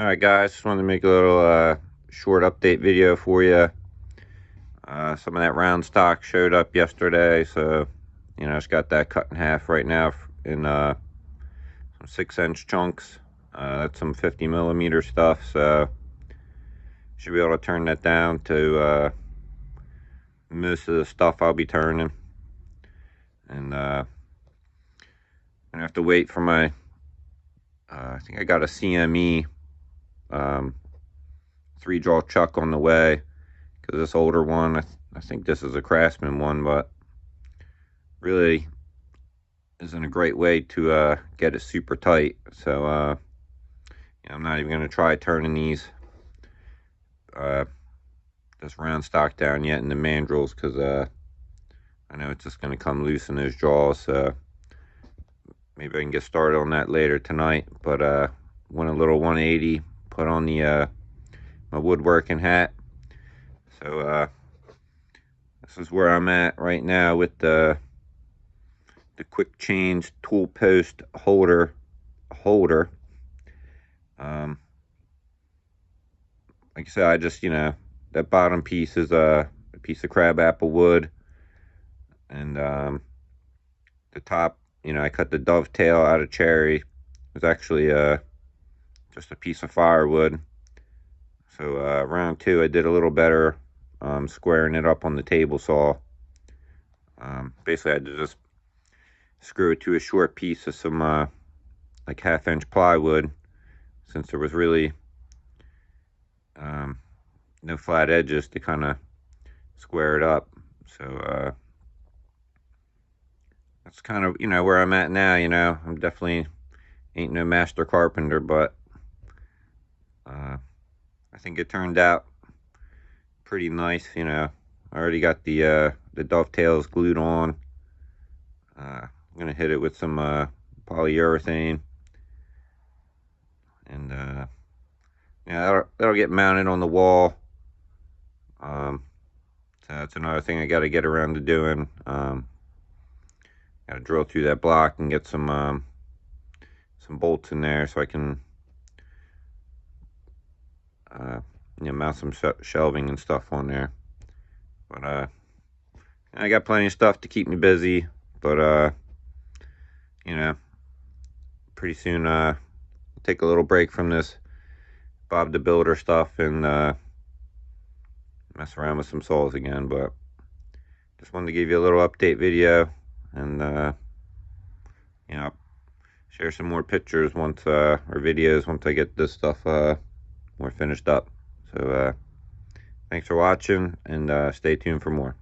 Alright guys, just wanted to make a little short update video for you. Some of that round stock showed up yesterday, so just got that cut in half right now in some 6-inch chunks. That's some 50 millimeter stuff, so should be able to turn that down to most of the stuff I'll be turning. And I have to wait for my I think I got a CME 3-jaw chuck on the way, because this older one, I think this is a Craftsman one, but really isn't a great way to get it super tight. So I'm not even going to try turning these this round stock down yet in the mandrels, because I know it's just going to come loose in those jaws. So maybe I can get started on that later tonight. But went a little 180, put on the my woodworking hat. So this is where I'm at right now with the quick change tool post holder. Like I said, I just, that bottom piece is a piece of crabapple wood, and the top, I cut the dovetail out of cherry. It was actually just a piece of firewood. So round two, I did a little better, squaring it up on the table saw. Basically, I had to just screw it to a short piece of some like 1/2-inch plywood, since there was really no flat edges to kind of square it up. So that's kind of where I'm at now. I'm definitely ain't no master carpenter, but I think it turned out pretty nice. I already got the dovetails glued on. I'm gonna hit it with some polyurethane, and that'll get mounted on the wall. So that's another thing I got to get around to doing. Got to drill through that block and get some bolts in there, so I can mount some shelving and stuff on there. But I got plenty of stuff to keep me busy. But pretty soon I'll take a little break from this Bob the Builder stuff and mess around with some saws again. But just wanted to give you a little update video, and share some more pictures once or videos once I get this stuff more finished up. So thanks for watching, and stay tuned for more.